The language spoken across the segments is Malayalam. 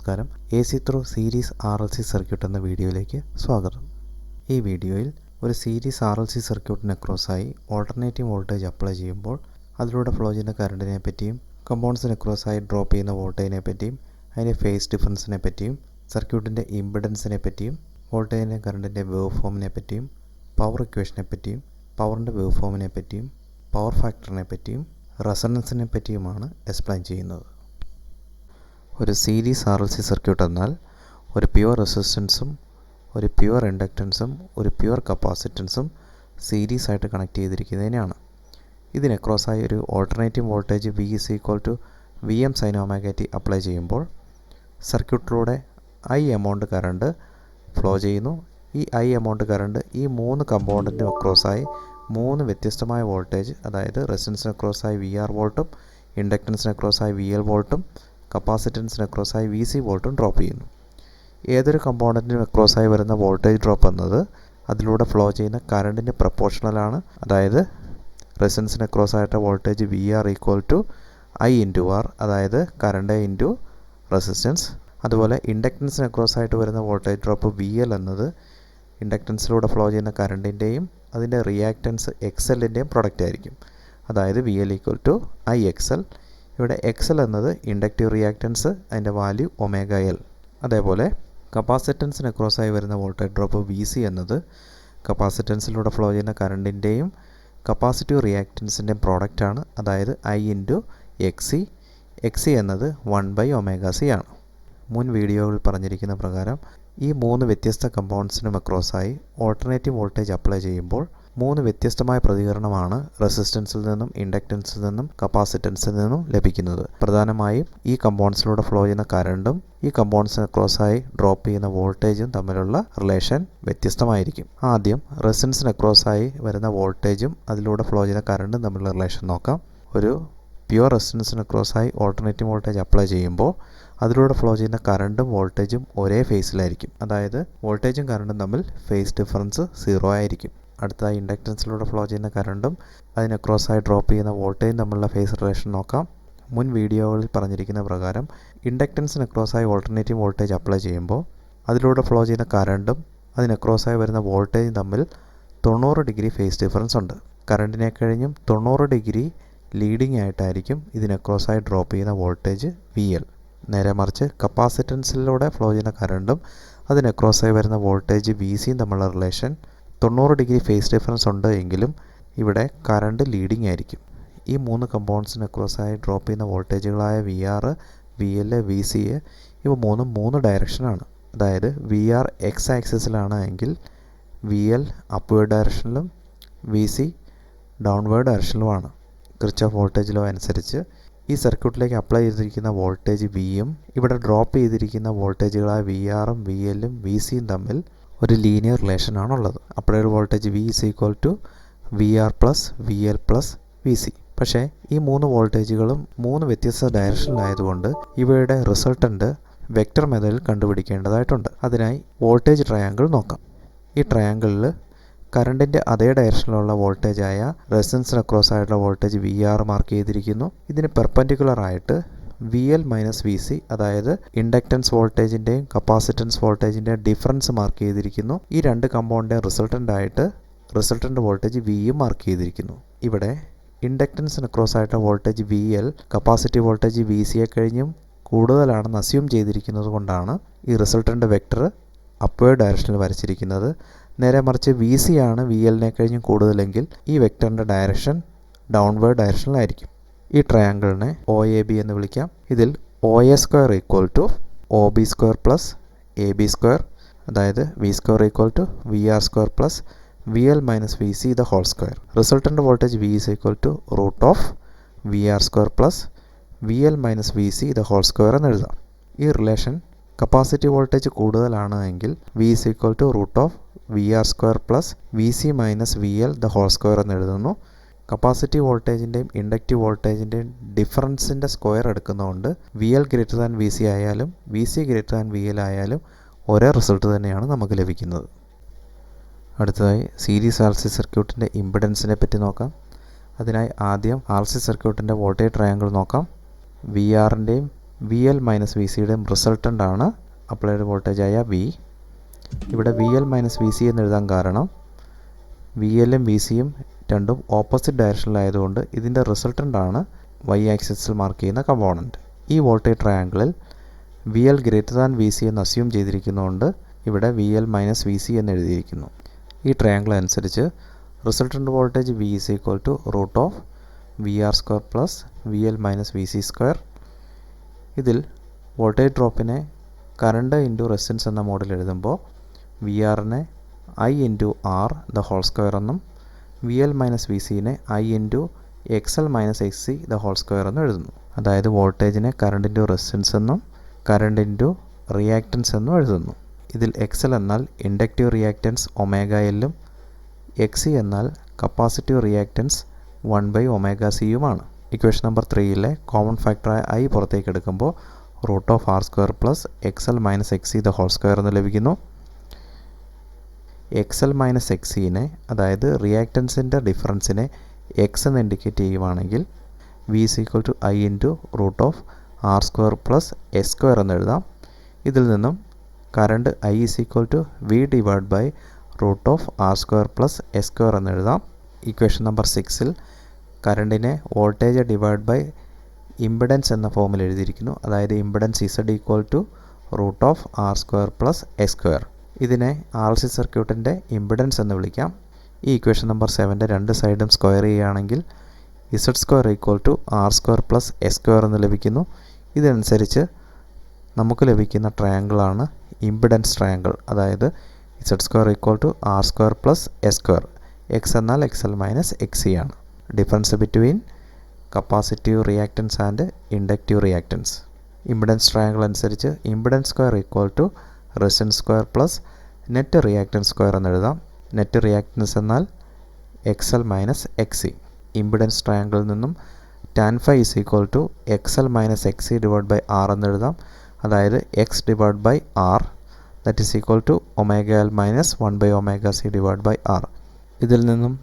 നമസ്കാരം. AC through series RLC circuit എന്ന വീഡിയോയിലേക്ക് സ്വാഗതം. ഈ വീഡിയോയിൽ ഒരു സീരീസ് RLC സർക്യൂട്ടിന് അക്രോസായി ഓൾട്ടർനേറ്റീവ് വോൾട്ടേജ് അപ്ലൈ ചെയ്യുമ്പോൾ അതിലൂടെ ഫ്ലോ ചെയ്യുന്ന കറണ്ടിനെ പറ്റിയും കമ്പൗണ്ട്സിന് അക്രോസായി ഡ്രോപ്പ് ചെയ്യുന്ന വോൾട്ടേജിനെ പറ്റിയും അതിൻ്റെ ഫേസ് ഡിഫറൻസിനെ പറ്റിയും സർക്യൂട്ടിൻ്റെ ഇമ്പിഡൻസിനെ പറ്റിയും വോൾട്ടേജിൻ്റെ കറണ്ടിൻ്റെ വേവ് ഫോമിനെ പറ്റിയും പവർ ഇക്വേഷനെ പറ്റിയും പവറിൻ്റെ വേവ് ഫോമിനെ പറ്റിയും പവർ ഫാക്ടറിനെ പറ്റിയും റെസൊണൻസിനെ പറ്റിയുമാണ് എക്സ്പ്ലെയിൻ ചെയ്യുന്നത്. ഒരു സീരീസ് RLC സർക്യൂട്ട് എന്നാൽ ഒരു പ്യുവർ റെസിസ്റ്റൻസും ഒരു പ്യുവർ ഇൻഡക്റ്റൻസും ഒരു പ്യുവർ കപ്പാസിറ്റൻസും സീരീസ് ആയിട്ട് കണക്ട് ചെയ്തിരിക്കുന്നതിനാണ്. ഇതിന് അക്രോസായി ഒരു alternative voltage VM sin omega t apply ചെയ്യുമ്പോൾ സർക്യൂട്ടിലൂടെ I എമൗണ്ട് കറണ്ട് ഫ്ലോ ചെയ്യുന്നു. ഈ I എമൗണ്ട് കറണ്ട് ഈ മൂന്ന് കമ്പോണൻറ്റിനും അക്രോസായി മൂന്ന് വ്യത്യസ്തമായ വോൾട്ടേജ്, അതായത് റെസിസ്റ്റൻസിന് അക്രോസായി VR വോൾട്ടും ഇൻഡക്റ്റൻസിന് അക്രോസായി VL വോൾട്ടും കപ്പാസിറ്റൻസിന് അക്രോസായി VC വോൾട്ടും ഡ്രോപ്പ് ചെയ്യുന്നു. ഏതൊരു കമ്പോണൻറ്റിനും അക്രോസായി വരുന്ന വോൾട്ടേജ് ഡ്രോപ്പ് എന്നത് അതിലൂടെ ഫ്ലോ ചെയ്യുന്ന കറണ്ടിൻ്റെ പ്രപ്പോർഷണലാണ്. അതായത് റെസിസ്റ്റൻസിന് അക്രോസായിട്ട് voltage VR equal to I into R, അതായത് കറണ്ട് ഇൻറ്റു റെസിസ്റ്റൻസ്. അതുപോലെ ഇൻഡക്റ്റൻസിന് അക്രോസായിട്ട് വരുന്ന വോൾട്ടേജ് ഡ്രോപ്പ് VL എന്നത് ഇൻഡക്റ്റൻസിലൂടെ ഫ്ലോ ചെയ്യുന്ന കറണ്ടിൻ്റെയും അതിൻ്റെ റിയാക്റ്റൻസ് XLൻ്റെയും പ്രൊഡക്റ്റ് ആയിരിക്കും. അതായത് VL ഈക്വൽ ടു IXL. ഇവിടെ XL എന്നത് ഇൻഡക്റ്റീവ് റിയാക്റ്റൻസ്, അതിൻ്റെ വാല്യൂ ωL. അതേപോലെ കപ്പാസിറ്റൻസിന് അക്രോസായി വരുന്ന വോൾട്ടേജ് ഡ്രോപ്പ് VC എന്നത് കപ്പാസിറ്റൻസിലൂടെ ഫ്ലോ ചെയ്യുന്ന കറണ്ടിൻ്റെയും കപ്പാസിറ്റീവ് റിയാക്റ്റൻസിൻ്റെയും പ്രോഡക്റ്റാണ്. അതായത് I ഇൻറ്റു XC എന്നത് 1/ωc ആണ്. മുൻ വീഡിയോകളിൽ പറഞ്ഞിരിക്കുന്ന പ്രകാരം ഈ മൂന്ന് വ്യത്യസ്ത കമ്പൗണ്ട്സിനും അക്രോസായി ഓൾട്ടർനേറ്റീവ് വോൾട്ടേജ് അപ്ലൈ ചെയ്യുമ്പോൾ മൂന്ന് വ്യത്യസ്തമായ പ്രതികരണമാണ് റെസിസ്റ്റൻസിൽ നിന്നും ഇൻഡക്റ്റൻസിൽ നിന്നും കപ്പാസിറ്റൻസിൽ നിന്നും ലഭിക്കുന്നത്. പ്രധാനമായും ഈ കമ്പൗണ്ട്സിലൂടെ ഫ്ലോ ചെയ്യുന്ന കറണ്ടും ഈ കമ്പൗണ്ട്സിന് അക്രോസായി ഡ്രോപ്പ് ചെയ്യുന്ന വോൾട്ടേജും തമ്മിലുള്ള റിലേഷൻ വ്യത്യസ്തമായിരിക്കും. ആദ്യം റെസിസ്റ്റൻസിന് അക്രോസായി വരുന്ന വോൾട്ടേജും അതിലൂടെ ഫ്ലോ ചെയ്യുന്ന കറണ്ടും തമ്മിലുള്ള റിലേഷൻ നോക്കാം. ഒരു പ്യുവർ റെസിസ്റ്റൻസിന് അക്രോസായി ഓൾട്ടർനേറ്റീവ് വോൾട്ടേജ് അപ്ലൈ ചെയ്യുമ്പോൾ അതിലൂടെ ഫ്ലോ ചെയ്യുന്ന കറണ്ടും വോൾട്ടേജും ഒരേ ഫേസിലായിരിക്കും. അതായത് വോൾട്ടേജും കറണ്ടും തമ്മിൽ ഫേസ് ഡിഫറൻസ് 0 ആയിരിക്കും. അടുത്തതായി ഇൻഡക്റ്റൻസിലൂടെ ഫ്ലോ ചെയ്യുന്ന കറണ്ടും അതിന് അക്രോസായി ഡ്രോപ്പ് ചെയ്യുന്ന വോൾട്ടേജും തമ്മിലുള്ള ഫേസ് റിലേഷൻ നോക്കാം. മുൻ വീഡിയോകളിൽ പറഞ്ഞിരിക്കുന്ന പ്രകാരം ഇൻഡക്റ്റൻസിന് അക്രോസായി ഓൾട്ടർനേറ്റീവ് വോൾട്ടേജ് അപ്ലൈ ചെയ്യുമ്പോൾ അതിലൂടെ ഫ്ലോ ചെയ്യുന്ന കറണ്ടും അതിന് അക്രോസായി വരുന്ന വോൾട്ടേജും തമ്മിൽ 90 ഡിഗ്രി ഫേസ് ഡിഫറൻസ് ഉണ്ട്. കറണ്ടിനെ കഴിഞ്ഞും 90 ഡിഗ്രി ലീഡിംഗ് ആയിട്ടായിരിക്കും ഇതിന് അക്രോസായി ഡ്രോപ്പ് ചെയ്യുന്ന വോൾട്ടേജ് VL. നേരെ മറിച്ച് കപ്പാസിറ്റൻസിലൂടെ ഫ്ലോ ചെയ്യുന്ന കറണ്ടും അതിന് അക്രോസായി വരുന്ന വോൾട്ടേജ് VCയും തമ്മിലുള്ള റിലേഷൻ 90 ഡിഗ്രി ഫേസ് ഡിഫറൻസ് ഉണ്ട് എങ്കിലും ഇവിടെ കറണ്ട് ലീഡിംഗ് ആയിരിക്കും. ഈ മൂന്ന് കമ്പൗണ്ട്സിന് അക്രോസായി ഡ്രോപ്പ് ചെയ്യുന്ന വോൾട്ടേജുകളായ VR, VL, VC ഇവ മൂന്ന് ഡയറക്ഷനാണ്. അതായത് VR X ആക്സിസിലാണ് എങ്കിൽ VL അപ്വേർഡ് ഡയറക്ഷനിലും VC ഡൗൺവേർഡ് ഡയറക്ഷനിലുമാണ്. കിർച്ചോഫ് വോൾട്ടേജ് ലോ അനുസരിച്ച് ഈ സർക്യൂട്ടിലേക്ക് അപ്ലൈ ചെയ്തിരിക്കുന്ന വോൾട്ടേജ് Vയും ഇവിടെ ഡ്രോപ്പ് ചെയ്തിരിക്കുന്ന വോൾട്ടേജുകളായ VRും VLും VCയും തമ്മിൽ ഒരു ലീനിയർ റിലേഷൻ ആണുള്ളത്. Applied voltage V is equal to VR plus VL plus VC. പക്ഷേ ഈ മൂന്ന് വോൾട്ടേജുകളും മൂന്ന് വ്യത്യസ്ത ഡയറക്ഷനിലായതുകൊണ്ട് ഇവയുടെ റിസൾട്ടൻ്റ് വെക്റ്റർ മെത്തേഡിൽ കണ്ടുപിടിക്കേണ്ടതായിട്ടുണ്ട്. അതിനായി വോൾട്ടേജ് ട്രയാങ്കിൾ നോക്കാം. ഈ ട്രയാങ്കിളിൽ കറണ്ടിൻ്റെ അതേ ഡയറക്ഷനിലുള്ള വോൾട്ടേജായ റെസിസ്റ്റൻസിന് അക്രോസ് ആയിട്ടുള്ള വോൾട്ടേജ് VR മാർക്ക് ചെയ്തിരിക്കുന്നു. ഇതിന് പെർപെൻഡിക്കുലർ ആയിട്ട് VL മൈനസ് VC, അതായത് ഇൻഡക്റ്റൻസ് വോൾട്ടേജിൻ്റെയും കപ്പാസിറ്റൻസ് വോൾട്ടേജിൻ്റെയും ഡിഫറൻസ് മാർക്ക് ചെയ്തിരിക്കുന്നു. ഈ രണ്ട് കമ്പൗണ്ടിൻ്റെയും റിസൾട്ടൻ്റ് വോൾട്ടേജ് Vയും മാർക്ക് ചെയ്തിരിക്കുന്നു. ഇവിടെ ഇൻഡക്റ്റൻസിന് അക്രോസ് ആയിട്ടുള്ള വോൾട്ടേജ് VL കപ്പാസിറ്റീവ് വോൾട്ടേജ് VCയെ കഴിഞ്ഞും കൂടുതലാണെന്ന് അസ്യൂം ചെയ്തിരിക്കുന്നത് കൊണ്ടാണ് ഈ റിസൾട്ടൻ്റ് വെക്റ്റർ അപ്വേർഡ് ഡയറക്ഷനിൽ വരച്ചിരിക്കുന്നത്. നേരെ മറിച്ച് VC ആണ് VLനെ കഴിഞ്ഞും കൂടുതലെങ്കിൽ ഈ വെക്റ്ററിൻ്റെ ഡയറക്ഷൻ ഡൗൺവേർഡ് ഡയറക്ഷനിലായിരിക്കും. ഈ ട്രയാങ്കിളിനെ OAB എന്ന് വിളിക്കാം. ഇതിൽ OA square equal to OB square plus AB square, അതായത് V square equal to VR square plus VL minus VC the whole square. Resultant voltage V is equal to root of VR square plus VL minus VC the whole square എന്ന് എഴുതാം. ഈ റിലേഷൻ കപ്പാസിറ്റീവ് വോൾട്ടേജ് കൂടുതലാണ് എങ്കിൽ V is equal to root of VR square plus VC minus VL the whole square എന്ന് എഴുതുന്നു. കപ്പാസിറ്റീവ് വോൾട്ടേജിൻ്റെയും ഇൻഡക്റ്റീവ് വോൾട്ടേജിൻ്റെയും ഡിഫറൻസിൻ്റെ സ്ക്വയർ എടുക്കുന്നതുകൊണ്ട് VL ഗ്രേറ്റർ ദാൻ VC ആയാലും VC ഗ്രേറ്റർ ദാൻ VL ആയാലും ഒരേ റിസൾട്ട് തന്നെയാണ് നമുക്ക് ലഭിക്കുന്നത്. അടുത്തതായി സീരീസ് RLC സർക്യൂട്ടിൻ്റെ ഇമ്പിഡൻസിനെ പറ്റി നോക്കാം. അതിനായി ആദ്യം RLC സർക്യൂട്ടിൻ്റെ വോൾട്ടേജ് ട്രയാങ്കിൾ നോക്കാം. VRൻ്റെയും വി എൽ മൈനസ് വി സിയുടെയും റിസൾട്ടൻ്റ് ആണ് അപ്ലൈഡ് വോൾട്ടേജായ വി. ഇവിടെ V L minus V C എന്ന് എഴുതാൻ കാരണം വി എല്ലും വി സിയും രണ്ടും ഓപ്പോസിറ്റ് ഡയറക്ഷനിലായതുകൊണ്ട് ഇതിൻ്റെ റിസൾട്ടൻ്റ് ആണ് വൈ ആക്സിസിൽ മാർക്ക് ചെയ്യുന്ന കമ്പോണൻറ്റ്. ഈ വോൾട്ടേജ് ട്രയാങ്കിളിൽ V L greater than V C എന്ന് അസ്യൂം ചെയ്തിരിക്കുന്നതുകൊണ്ട് ഇവിടെ V L minus V C എന്ന് എഴുതിയിരിക്കുന്നു. ഈ ട്രയാങ്കിൾ അനുസരിച്ച് resultant voltage V is equal to root of V R square plus V L minus V C square. ഇതിൽ വോൾട്ടേജ് ഡ്രോപ്പിനെ കറണ്ട് ഇൻറ്റു റെസിസ്റ്റൻസ് എന്ന മോഡിൽ എഴുതുമ്പോൾ വി ആറിനെ I into R the whole square എന്നും വി എൽ മൈനസ് വി സിനെ I into X L minus X C the whole square എന്നും എഴുതുന്നു. അതായത് വോൾട്ടേജിനെ കറണ്ട് ഇൻറ്റു റെസിസ്റ്റൻസ് എന്നും കറണ്ട് ഇൻറ്റു റിയാക്റ്റൻസ് എന്നും എഴുതുന്നു. ഇതിൽ എക്സ് എൽ എന്നാൽ ഇൻഡക്റ്റീവ് റിയാക്റ്റൻസ് ഒമേഗ എല്ലും എക്സ് സി എന്നാൽ കപ്പാസിറ്റീവ് റിയാക്റ്റൻസ് 1/ωc-യുമാണ്. ഇക്വേഷൻ നമ്പർ 3ലെ കോമൺ ഫാക്ടറായ ഐ പുറത്തേക്ക് എടുക്കുമ്പോൾ root of R square plus X L minus X C the whole square എന്ന് ലഭിക്കുന്നു. എക്സ് എൽ മൈനസ് എക്സ് സിനെ അതായത് റിയാക്റ്റൻസിൻ്റെ ഡിഫറൻസിനെ എക്സ് എന്ന് ഇൻഡിക്കേറ്റ് ചെയ്യുവാണെങ്കിൽ V is equal to I into root of R square plus S square എന്ന് എഴുതാം. ഇതിൽ നിന്നും current I is equal to V divide by root of R square plus S square എന്ന് എഴുതാം. ഇക്വേഷൻ നമ്പർ 6ൽ കറണ്ടിനെ വോൾട്ടേജ് ഡിവൈഡ് ബൈ ഇമ്പിഡൻസ് എന്ന ഫോമിൽ എഴുതിയിരിക്കുന്നു. അതായത് impedance Z equal to root of R square plus S square. ഇതിനെ ആർ സി സർക്യൂട്ടിൻ്റെ ഇമ്പിഡൻസ് എന്ന് വിളിക്കാം. ഈ ഇക്വേഷൻ നമ്പർ 7ൻ്റെ രണ്ട് സൈഡും സ്ക്വയർ ചെയ്യുകയാണെങ്കിൽ Z square equal to R square plus S square എന്ന് ലഭിക്കുന്നു. ഇതനുസരിച്ച് നമുക്ക് ലഭിക്കുന്ന ട്രയാങ്കിളാണ് ഇമ്പിഡൻസ് ട്രയാങ്കിൾ. അതായത് Z square equal to R square plus S square. X എന്നാൽ X L minus X C ആണ്. Difference between capacitive reactance and inductive reactance. Impedance triangle അനുസരിച്ച് impedance square equal to resistance square plus net reactance square എന്ന് എഴുതാം. നെറ്റ് റിയാക്റ്റൻസ് എന്നാൽ X L minus X C. Impedance ട്രയാങ്കിളിൽ നിന്നും tan phi is equal to X L minus X C divide by R എന്ന് എഴുതാം. അതായത് X divide by R that is equal to omega L minus 1/ωc divide by R. ഇതിൽ നിന്നും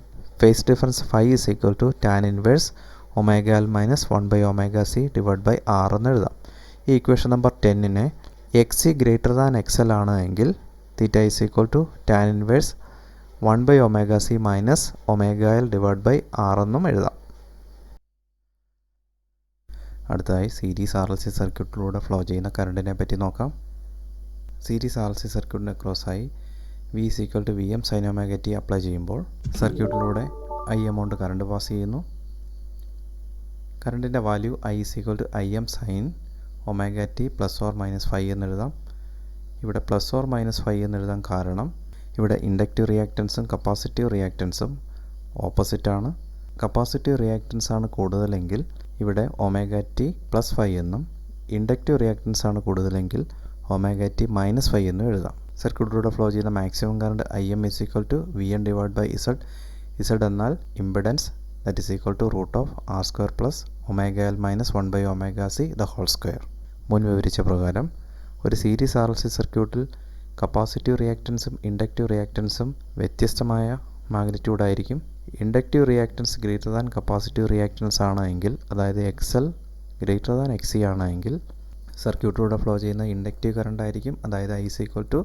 phase difference phi is equal to tan inverse omega L minus 1/ωc divide by R എന്ന് എഴുതാം. ഈ ഇക്വേഷൻ നമ്പർ 10നെ X C greater than X L ആണ് എങ്കിൽ theta is equal to tan inverse 1/ωc minus omega L divide by R എന്നും എഴുതാം. അടുത്തതായി സീരീസ് ആർ എൽ സി സർക്യൂട്ടിലൂടെ ഫ്ലോ ചെയ്യുന്ന കറണ്ടിനെ പറ്റി നോക്കാം. സീരീസ് ആർ എൽ സി സർക്യൂട്ടിന് ക്രോസായി V is equal to V M sine omega T apply ചെയ്യുമ്പോൾ സർക്യൂട്ടിലൂടെ ഐ എമൗണ്ട് കറണ്ട് പാസ് ചെയ്യുന്നു. കറണ്ടിൻ്റെ value I is equal to I M sine omega T plus or minus 5 എന്ന് എഴുതാം. ഇവിടെ പ്ലസ് ഓർ മൈനസ് 5 എന്ന് എഴുതാൻ കാരണം ഇവിടെ ഇൻഡക്റ്റീവ് റിയാക്റ്റൻസും കപ്പാസിറ്റീവ് റിയാക്റ്റൻസും ഓപ്പോസിറ്റാണ്. കപ്പാസിറ്റീവ് റിയാക്റ്റൻസ് ആണ് കൂടുതലെങ്കിൽ ഇവിടെ ഒമേഗ ടി പ്ലസ് 5 എന്നും ഇൻഡക്റ്റീവ് റിയാക്റ്റൻസ് ആണ് കൂടുതലെങ്കിൽ ഒമേഗ ടി മൈനസ് 5 എന്നും എഴുതാം. സർക്യൂട്ടിലൂടെ ഫ്ലോ ചെയ്യുന്ന maximum current I M is equal to V N divide by Z. Z എന്നാൽ impedance that is equal to root of R square plus omega L minus 1/ωc the whole square. മുൻ വിവരിച്ച പ്രകാരം ഒരു സീരീസ് ആർ എൽ സി സർക്യൂട്ടിൽ കപ്പാസിറ്റീവ് റിയാക്റ്റൻസും ഇൻഡക്റ്റീവ് റിയാക്റ്റൻസും വ്യത്യസ്തമായ മാഗ്നിറ്റ്യൂഡായിരിക്കും. Inductive reactance greater than capacitive reactance ആണ് എങ്കിൽ അതായത് X L greater than X C ആണ് എങ്കിൽ സർക്യൂട്ടിലൂടെ ഫ്ലോ ചെയ്യുന്ന ഇൻഡക്റ്റീവ് കറണ്ട് ആയിരിക്കും. അതായത് I is equal to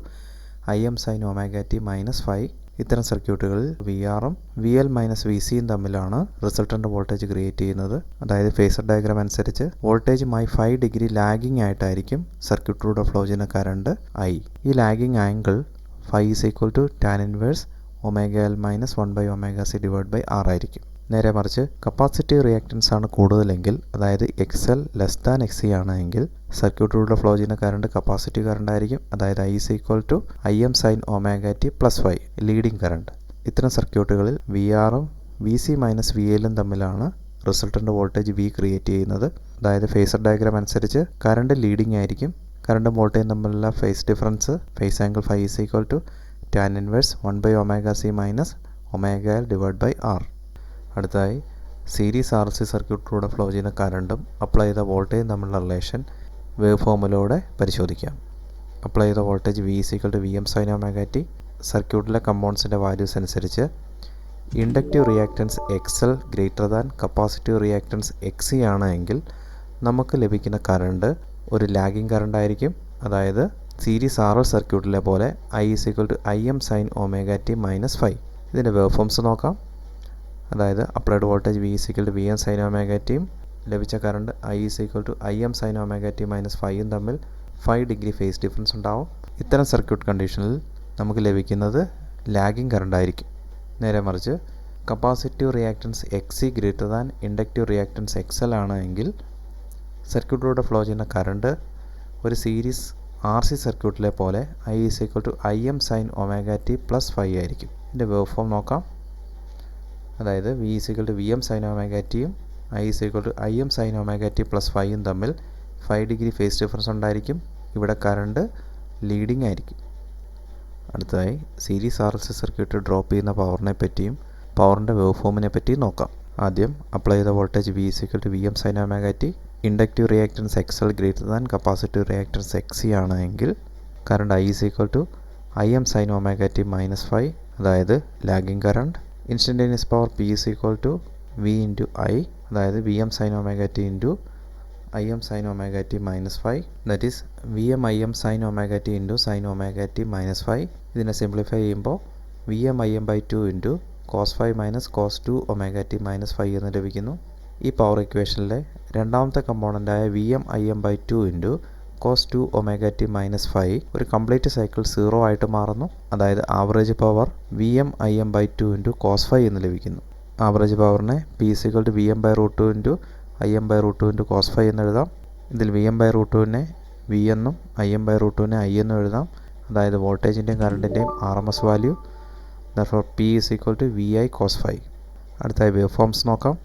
I M sine omega T minus 5. ഇത്തരം സർക്യൂട്ടുകളിൽ വി ആറും വി എൽ മൈനസ് വി സിയും തമ്മിലാണ് റിസൾട്ടൻ്റ് വോൾട്ടേജ് ക്രിയേറ്റ് ചെയ്യുന്നത്. അതായത് ഫേസർ ഡയഗ്രാം അനുസരിച്ച് വോൾട്ടേജുമായി 5 ഡിഗ്രി ലാഗിങ് ആയിട്ടായിരിക്കും സർക്യൂട്ടിലൂടെ ഫ്ലോ ചെയ്യുന്ന കറണ്ട് ഐ. ഈ lagging angle phi is equal to tan inverse omega L minus 1/ωc divide by R ആയിരിക്കും. നേരെ മറിച്ച് കപ്പാസിറ്റീവ് റിയാക്റ്റൻസ് ആണ് കൂടുതലെങ്കിൽ അതായത് X L less than X C ആണ് എങ്കിൽ സർക്യൂട്ടിലൂടെ ഫ്ലോ ചെയ്യുന്ന കറണ്ട് കപ്പാസിറ്റീവ് കറണ്ട് ആയിരിക്കും. അതായത് I is equal to I M sine omega T plus 5 leading current. ഇത്തരം സർക്യൂട്ടുകളിൽ വി ആറും വി സി മൈനസ് വി എല്ലും തമ്മിലാണ് റിസൾട്ടൻ്റ് വോൾട്ടേജ് വി ക്രിയേറ്റ് ചെയ്യുന്നത്. അതായത് ഫേസർ ഡയഗ്രാം അനുസരിച്ച് കറണ്ട് ലീഡിങ് ആയിരിക്കും. കറണ്ടും വോൾട്ടേജും തമ്മിലുള്ള phase difference phase angle phi is equal to tan inverse 1/ωc minus omega L divide by R. അടുത്തതായി സീരീസ് ആർ എൽ സി സർക്യൂട്ടിലൂടെ ഫ്ലോ ചെയ്യുന്ന കറണ്ടും അപ്ലൈ ചെയ്ത വോൾട്ടേജും തമ്മിലുള്ള റിലേഷൻ വേവ് ഫോമിലൂടെ പരിശോധിക്കാം. അപ്ലൈ ചെയ്ത voltage V is equal to V M sine omega T. സർക്യൂട്ടിലെ കമ്പൗണ്ട്സിൻ്റെ വാല്യൂസ് അനുസരിച്ച് inductive reactance X L greater than capacitive reactance X C ആണ് എങ്കിൽ നമുക്ക് ലഭിക്കുന്ന കറണ്ട് ഒരു ലാഗിങ് കറണ്ട് ആയിരിക്കും. അതായത് സീരീസ് ആർ എൽ സർക്യൂട്ടിലെ പോലെ I = IM sin ωt -5. ഇതിൻ്റെ വേവ് ഫോംസ് നോക്കാം. അതായത് applied voltage V = VM sin ωt ലഭിച്ച current I = IM sin ωt -5 തമ്മിൽ 5 ഡിഗ്രി ഫേസ് ഡിഫറൻസ് ഉണ്ടാവും. ഇത്തരം സർക്യൂട്ട് കണ്ടീഷനിൽ നമുക്ക് ലഭിക്കുന്നത് ലാഗിങ് കറണ്ട് ആയിരിക്കും. നേരെ മറിച്ച് capacitive reactance XC > inductive reactance XL ആണ് എങ്കിൽ സർക്യൂട്ടിലൂടെ ഫ്ലോ ചെയ്യുന്ന കറണ്ട് ഒരു സീരീസ് RC സർക്യൂട്ടിലെ പോലെ I = IM sin ωt +5 ആയിരിക്കും. ഇതിൻ്റെ വേവ് ഫോം നോക്കാം. അതായത് V = VM sin ωt I = IM sin ωt +5 തമ്മിൽ 5 ഡിഗ്രി ഫേസ് ഡിഫറൻസ് ഉണ്ടായിരിക്കും. ഇവിടെ കറണ്ട് ലീഡിംഗ് ആയിരിക്കും. അടുത്തതായി സീരീസ് RLC സർക്യൂട്ട് ഡ്രോപ്പ് ചെയ്യുന്ന പവറിനെ പറ്റിയും പവറിൻ്റെ വേവ് ഫോമിനെ പറ്റിയും നോക്കാം. ആദ്യം അപ്ലൈ ചെയ്ത voltage V = VM sin ωt inductive reactance XL > capacitive reactance XC ആണ് എങ്കിൽ current I = IM sin ωt -5 അതായത് lagging current. Instantaneous power P = V × I അതായത് VM sin ωt × IM sin ωt -5 that is VM IM sin ωt × sin ωt -5. ഇതിനെ സിംപ്ലിഫൈ ചെയ്യുമ്പോൾ VM IM/2 × cos 5 - cos 2 ωt -5 എന്ന് ലഭിക്കുന്നു. ഈ പവർ ഇക്വേഷനിലെ രണ്ടാമത്തെ കമ്പോണൻ്റായ VM IM/2 × cos 2 ωt -5 ഒരു കംപ്ലീറ്റ് സൈക്കിൾ 0 ആയിട്ട് മാറുന്നു. അതായത് average power VM IM/2 × cos 5 എന്ന് ലഭിക്കുന്നു. ആവറേജ് പവറിനെ P = VM/√2 × IM/√2 × cos 5 എന്ന് എഴുതാം. ഇതിൽ VM/√2നെ V എന്നും IM/√2നെ I എന്നും എഴുതാം. അതായത് വോൾട്ടേജിൻ്റെയും കറണ്ടിൻ്റെയും RMS value. Therefore P = VI cos 5. അടുത്തായി വേവ് ഫോംസ് നോക്കാം.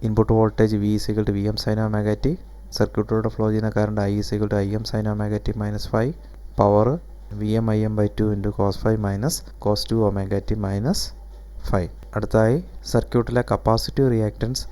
Input voltage V = VM sin ωt സർക്യൂട്ടിലൂടെ ഫ്ലോ ചെയ്യുന്ന current I = IM sin ωt -5 power VM IM/2 × cos 5 - cos 2 ωt -5. അടുത്തായി സർക്യൂട്ടിലെ കപ്പാസിറ്റീവ് റിയാക്റ്റൻസ്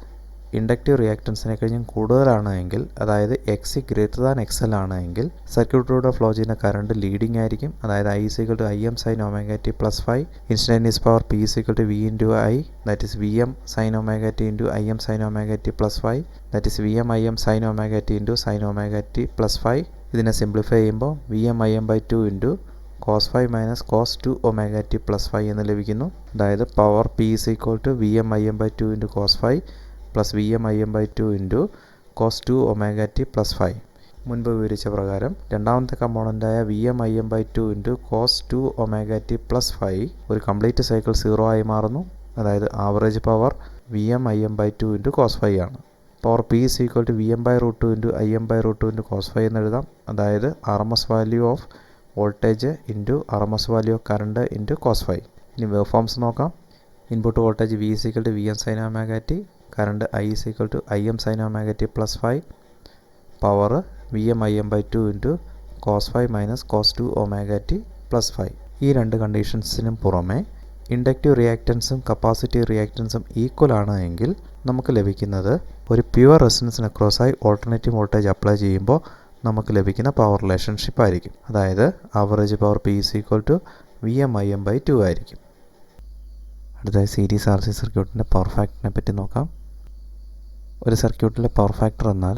ഇൻഡക്റ്റീവ് റിയാക്റ്റൻസിനെ കഴിഞ്ഞും കൂടുതലാണ് എങ്കിൽ അതായത് XC > XL ആണ് എങ്കിൽ സർക്യൂട്ടിലൂടെ ഫ്ലോ ചെയ്യുന്ന കറണ്ട് ലീഡിംഗ് ആയിരിക്കും. അതായത് I = IM sin ωt +5 instantaneous power P = V × I that is VM sin ωt × IM sin ωt +5 that is VM IM sin ωt × sin ωt +5. ഇതിനെ സിംപ്ലിഫൈ ചെയ്യുമ്പോൾ VM IM/2 × cos 5 - cos 2 ωt +5 എന്ന് ലഭിക്കുന്നു. അതായത് power P = VM IM/2 × cos 5 VM IM/2 × cos 2 ωt +5. മുൻപ് വിവരിച്ച പ്രകാരം രണ്ടാമത്തെ കമ്പോണൻ്റായ VM IM/2 × cos 2 ωt +5 ഒരു കംപ്ലീറ്റ് സൈക്കിൾ 0 ആയി മാറുന്നു. അതായത് average power VM IM/2 × cos 5 ആണ്. Power P = VM/√2 × IM/√2 × cos 5 എന്ന് എഴുതാം. അതായത് RMS value of voltage × RMS value of current × cos 5. ഇനി വേവ് ഫോംസ് നോക്കാം. Input voltage V = VM sin ωt current I = IM sin ωt +5 power VM IM/2 × cos 5 - cos 2 ωt +5. ഈ രണ്ട് കണ്ടീഷൻസിനും പുറമെ ഇൻഡക്റ്റീവ് റിയാക്റ്റൻസും കപ്പാസിറ്റീവ് റിയാക്റ്റൻസും ഈക്വൽ ആണ് എങ്കിൽ നമുക്ക് ലഭിക്കുന്നത് ഒരു പ്യുവർ റെസിസ്റ്റൻസിന് അക്രോസായി ഓൾട്ടർനേറ്റീവ് വോൾട്ടേജ് അപ്ലൈ ചെയ്യുമ്പോൾ നമുക്ക് ലഭിക്കുന്ന പവർ റിലേഷൻഷിപ്പ് ആയിരിക്കും. അതായത് average power P = VM IM/2 ആയിരിക്കും. അടുത്തായി സീരീസ് RC സർക്യൂട്ടിൻ്റെ പവർ ഫാക്ടറിനെ പറ്റി നോക്കാം. ഒരു സർക്യൂട്ടിലെ പവർ ഫാക്ടർ എന്നാൽ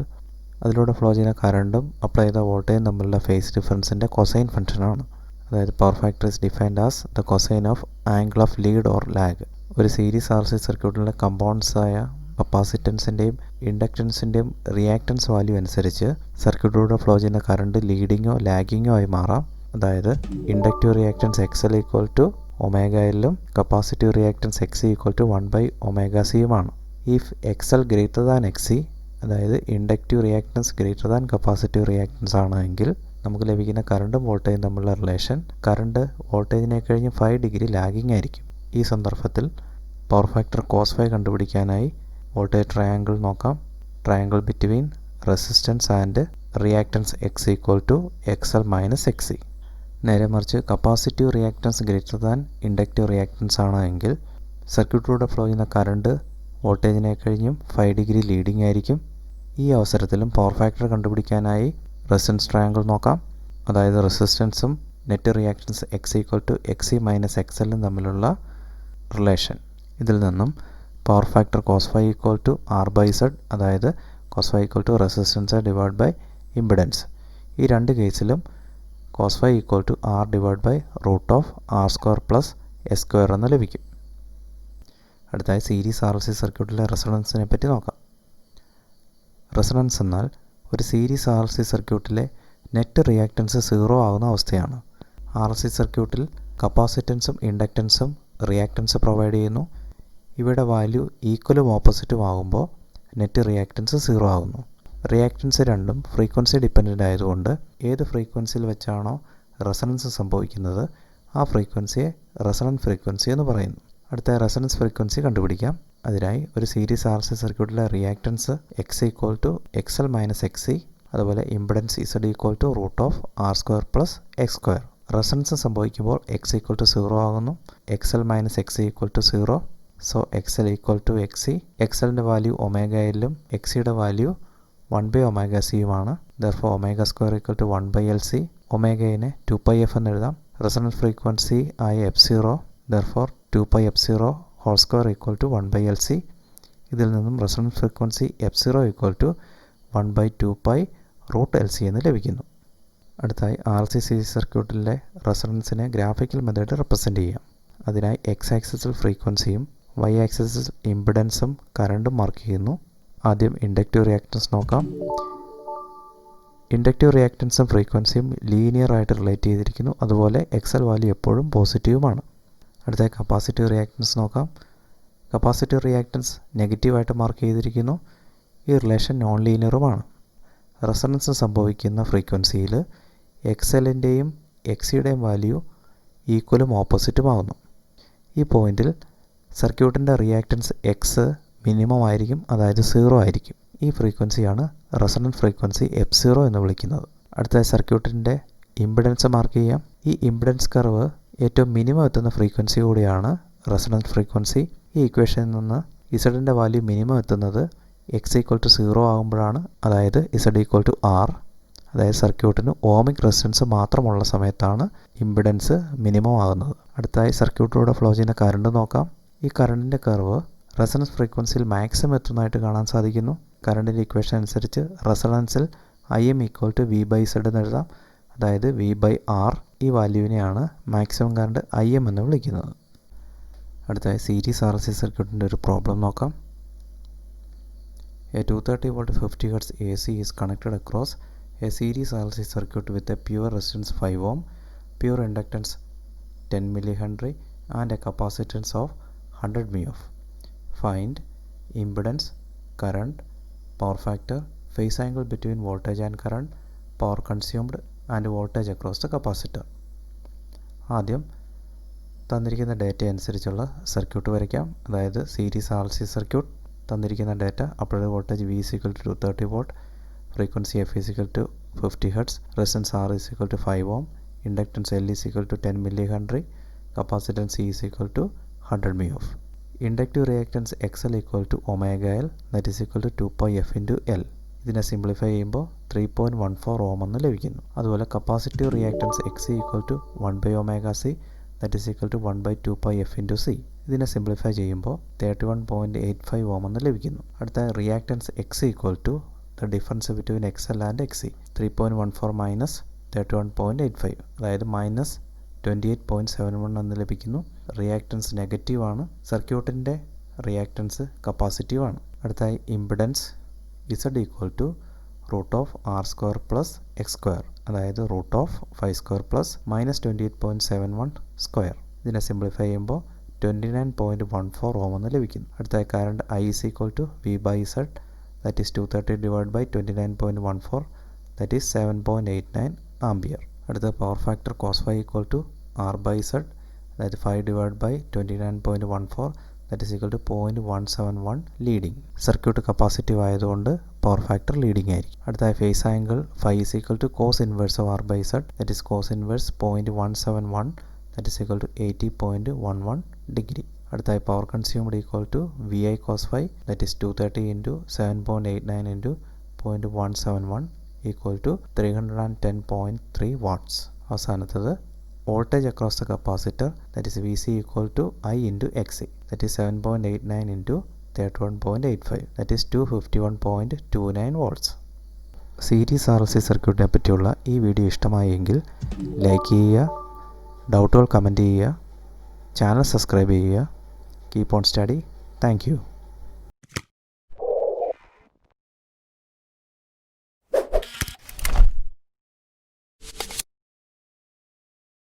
അതിലൂടെ ഫ്ലോ ചെയ്യുന്ന കറണ്ടും അപ്ലൈ ചെയ്ത വോൾട്ടേജും തമ്മിലുള്ള ഫേസ് ഡിഫറൻസിൻ്റെ കൊസൈൻ ഫംഗ്ഷനാണ്. അതായത് power factor is defined as the cosine of angle of lead or lag. ഒരു സീരീസ് RC സർക്യൂട്ടിലെ കമ്പോണൻസായ കപ്പാസിറ്റൻസിൻ്റെയും ഇൻഡക്റ്റൻസിൻ്റെയും റിയാക്റ്റൻസ് വാല്യൂ അനുസരിച്ച് സർക്യൂട്ടിലൂടെ ഫ്ലോ ചെയ്യുന്ന കറണ്ട് ലീഡിങ്ങോ ലാഗിങ്ങോ ആയി മാറാം. അതായത് inductive reactance XL = ωL capacitive reactance XC = 1/ωc. If XL > XC അതായത് ഇൻഡക്റ്റീവ് റിയാക്റ്റൻസ് > കപ്പാസിറ്റീവ് റിയാക്റ്റൻസ് ആണ് എങ്കിൽ നമുക്ക് ലഭിക്കുന്ന കറണ്ടും വോൾട്ടേജും തമ്മിലുള്ള റിലേഷൻ കറണ്ട് വോൾട്ടേജിനെ കഴിഞ്ഞ് 5 ഡിഗ്രി ലാഗിങ് ആയിരിക്കും. ഈ സന്ദർഭത്തിൽ പവർ ഫാക്ടർ cos 5 കണ്ടുപിടിക്കാനായി വോൾട്ടേജ് ട്രയാങ്കിൾ നോക്കാം. Triangle between resistance and reactance X = XL - XC. നേരെ മറിച്ച് കപ്പാസിറ്റീവ് റിയാക്റ്റൻസ് > ഇൻഡക്റ്റീവ് റിയാക്റ്റൻസ് ആണ് എങ്കിൽ സർക്യൂട്ടിലൂടെ ഫ്ലോ ചെയ്യുന്ന കറണ്ട് വോൾട്ടേജിനെ കഴിഞ്ഞും 5 ഡിഗ്രി ലീഡിംഗ് ആയിരിക്കും. ഈ അവസരത്തിലും പവർ ഫാക്ടർ കണ്ടുപിടിക്കാനായി റെസിസ്റ്റൻസ് ട്രയാങ്കിൾ നോക്കാം. അതായത് റെസിസ്റ്റൻസും net reactance X = XC - XL തമ്മിലുള്ള റിലേഷൻ. ഇതിൽ നിന്നും പവർ ഫാക്ടർ cos 5 = R/Z അതായത് cos phi equal to resistance divide by impedance. ഈ രണ്ട് കേസിലും cos phi equal to R divide by root of R square plus S square എന്ന് ലഭിക്കും. അടുത്തായി സീരീസ് ആർ എൽ സി സർക്യൂട്ടിലെ റെസൊണൻസിനെ പറ്റി നോക്കാം. റെസൊണൻസ് എന്നാൽ ഒരു സീരീസ് ആർ എൽ സി സർക്യൂട്ടിലെ നെറ്റ് റിയാക്റ്റൻസ് 0 ആകുന്ന അവസ്ഥയാണ്. ആർ എൽ സി സർക്യൂട്ടിൽ കപ്പാസിറ്റൻസും ഇൻഡക്റ്റൻസും റിയാക്റ്റൻസ് പ്രൊവൈഡ് ചെയ്യുന്നു. ഇവയുടെ വാല്യൂ ഈക്വലും ഓപ്പോസിറ്റും ആകുമ്പോൾ നെറ്റ് റിയാക്റ്റൻസ് 0 ആകുന്നു. റിയാക്റ്റൻസ് രണ്ടും ഫ്രീക്വൻസി ഡിപ്പെൻഡൻ്റ് ആയതുകൊണ്ട് ഏത് ഫ്രീക്വൻസിയിൽ വെച്ചാണോ റെസൊണൻസ് സംഭവിക്കുന്നത് ആ ഫ്രീക്വൻസിയെ റെസൊണൻറ്റ് ഫ്രീക്വൻസി എന്ന് പറയുന്നു. അടുത്ത റെസൊണൻസ് ഫ്രീക്വൻസി കണ്ടുപിടിക്കാം. അതിനായി ഒരു സീരീസ് ആർ സി സർക്യൂട്ടിലെ reactance X equal to X L minus X C, അതുപോലെ impedance Z equal to root of R square plus X square. Resonance സംഭവിക്കുമ്പോൾ എക്സ് ഈക്വൽ ടു 0 ആകുന്നു. X L minus X C equal to 0. So X L equal to X C. X എല്ലിൻ്റെ വാല്യൂ ഒമേഗ എല്ലും എക്സ് സിയുടെ വാല്യൂ 1 ഒമേഗ സിയുമാണ്. Therefore omega square equal to 1 L C. ഒമേഗയെ 2 F എന്ന് എഴുതാം. റെസൊണൻസ് ഫ്രീക്വൻസി ആയ F0, therefore 2 F0 whole square equal to 1 L C. ഇതിൽ നിന്നും resonance frequency F0 equal to 1/2 root L C എന്ന് ലഭിക്കുന്നു. അടുത്തായി ആർ സി സീരീസ് സർക്യൂട്ടിലെ റെസൊണൻസിനെ ഗ്രാഫിക്കൽ മെത്തേഡ് റെപ്രസെൻ്റ് ചെയ്യാം. അതിനായി എക്സ് ആക്സിസിൽ ഫ്രീക്വൻസിയും വൈ ആക്സിസിൽ ഇമ്പിഡൻസും കറണ്ടും മാർക്ക് ചെയ്യുന്നു. ആദ്യം ഇൻഡക്റ്റീവ് റിയാക്റ്റൻസ് നോക്കാം. ഇൻഡക്റ്റീവ് റിയാക്റ്റൻസും ഫ്രീക്വൻസിയും ലീനിയർ ആയിട്ട് റിലേറ്റ് ചെയ്തിരിക്കുന്നു. അതുപോലെ എക്സൽ വാല്യൂ എപ്പോഴും പോസിറ്റീവുമാണ്. അടുത്തായി കപ്പാസിറ്റീവ് റിയാക്റ്റൻസ് നോക്കാം. കപ്പാസിറ്റീവ് റിയാക്റ്റൻസ് നെഗറ്റീവായിട്ട് മാർക്ക് ചെയ്തിരിക്കുന്നു. ഈ റിലേഷൻ നോൺ ലീനിയറുമാണ്. റെസൊണൻസ് സംഭവിക്കുന്ന ഫ്രീക്വൻസിയിൽ എക്സലിൻ്റെയും എക്സിയുടെയും വാല്യൂ ഈക്വലും ഓപ്പോസിറ്റും ആകുന്നു. ഈ പോയിന്റിൽ സർക്യൂട്ടിൻ്റെ റിയാക്റ്റൻസ് എക്സ് മിനിമം ആയിരിക്കും, അതായത് 0 ആയിരിക്കും. ഈ ഫ്രീക്വൻസിയാണ് റെസൊണൻറ്റ് ഫ്രീക്വൻസി F0 എന്ന് വിളിക്കുന്നത്. അടുത്ത സർക്യൂട്ടിൻ്റെ ഇമ്പിഡൻസ് മാർക്ക് ചെയ്യാം. ഈ ഇമ്പിഡൻസ് കർവ് ഏറ്റവും മിനിമം എത്തുന്ന ഫ്രീക്വൻസി കൂടിയാണ് റെസൊണൻറ്റ് ഫ്രീക്വൻസി. ഈ ഇക്വേഷനിൽ നിന്ന് ഇസഡിൻ്റെ വാല്യൂ മിനിമം എത്തുന്നത് എക്സ് ഈക്വൽ ടു 0 ആകുമ്പോഴാണ്, അതായത് ഇസഡ് ഈക്വൽ ടു ആർ. അതായത് സർക്യൂട്ടിന് ഓമിക് റെസിസ്റ്റൻസ് മാത്രമുള്ള സമയത്താണ് ഇമ്പിഡൻസ് മിനിമം ആകുന്നത്. അടുത്തായി സർക്യൂട്ടിലൂടെ ഫ്ലോ ചെയ്യുന്ന കറണ്ട് നോക്കാം. ഈ കറണ്ടിൻ്റെ കർവ് റെസൊണൻസ് ഫ്രീക്വൻസിയിൽ മാക്സിമം എത്തുന്നതായിട്ട് കാണാൻ സാധിക്കുന്നു. കറണ്ടിൻ്റെ ഇക്വേഷൻ അനുസരിച്ച് റെസൊണൻസിൽ I M equal to V by Z എന്ന് എഴുതാം, അതായത് വി ബൈ ആർ. ഈ വാല്യൂവിനെയാണ് മാക്സിമം കറണ്ട് ഐ എം എന്ന് വിളിക്കുന്നത്. അടുത്തായി സീരീസ് ആർ സി സർക്യൂട്ടിൻ്റെ ഒരു പ്രോബ്ലം നോക്കാം. A 230 volt 50 Hz AC is connected across a series RLC circuit with a pure resistance 5 ohm, pure inductance 10 millihenry and a capacitance of 100 mF. Find impedance, current, power factor, phase angle between voltage and current, power consumed and voltage across the capacitor. ആദ്യം തന്നിരിക്കുന്ന ഡേറ്റ അനുസരിച്ചുള്ള സർക്യൂട്ട് വരയ്ക്കാം. അതായത് സീരീസ് ആർ സി സർക്യൂട്ട്. തന്നിരിക്കുന്ന data applied voltage V = 230 volt, frequency F = 50 Hz, resistance R = 5 ohm, inductance L = 10 millihenry, capacitance C = 100 mF. Inductive reactance XL = omega L, that is equal to 2 f into L. ഇതിനെ സിംപ്ലിഫൈ ചെയ്യുമ്പോൾ 3.14 ohm എന്ന് ലഭിക്കുന്നു. അതുപോലെ capacitive reactance XC = 1 omega C, that is equal to 1/2 f into C. ഇതിനെ സിംപ്ലിഫൈ ചെയ്യുമ്പോൾ 31.85 ohm എന്ന് ലഭിക്കുന്നു. അടുത്ത reactance X = the difference between XL and XC, 3.14 minus 31.85, അതായത് മൈനസ് 28.71 എന്ന് ലഭിക്കുന്നു. റിയാക്റ്റൻസ് നെഗറ്റീവ് ആണ്. സർക്യൂട്ടിൻ്റെ റിയാക്റ്റൻസ് കപ്പാസിറ്റീവ് ആണ്. അടുത്തായി impedance Z = √R² plus X², അതായത് √5² പ്ലസ് മൈനസ് 28.71 സ്ക്വയർ. ഇതിനെ സിംപ്ലിഫൈ ചെയ്യുമ്പോൾ 29.14 ohm എന്ന് ലഭിക്കുന്നു. അടുത്ത current I = V/Z, that is 230 divided by 29.14, that is 7.89 ampere. അടുത്ത power factor cos phi = R/Z, that is 5 divided by 29.14, that is equal to 0.171 leading. Circuit capacitive ആയതുകൊണ്ട് പവർ ഫാക്ടർ ലീഡിങ് ആയിരിക്കും. അടുത്ത phase angle phi = cos inverse of R/Z, that is cos inverse 0.171, that is equal to 80.11 degree. അടുത്തായി power consumed = VI cos phi, that is 230 into 7.89 into 0.171 equal to 310.3 watts. അവസാനത്തത് voltage across the capacitor, that is VC = I into XC, that is 7.89 into 31.85, that is 251.29 volts. Series R L C സർക്യൂട്ടിനെ പറ്റിയുള്ള ഈ വീഡിയോ ഇഷ്ടമായെങ്കിൽ ലൈക്ക് ചെയ്യുക, ഡൗട്ടുകൾ കമൻറ്റ് ചെയ്യുക, ചാനൽ സബ്സ്ക്രൈബ് ചെയ്യുക. Keep on study. Thank U.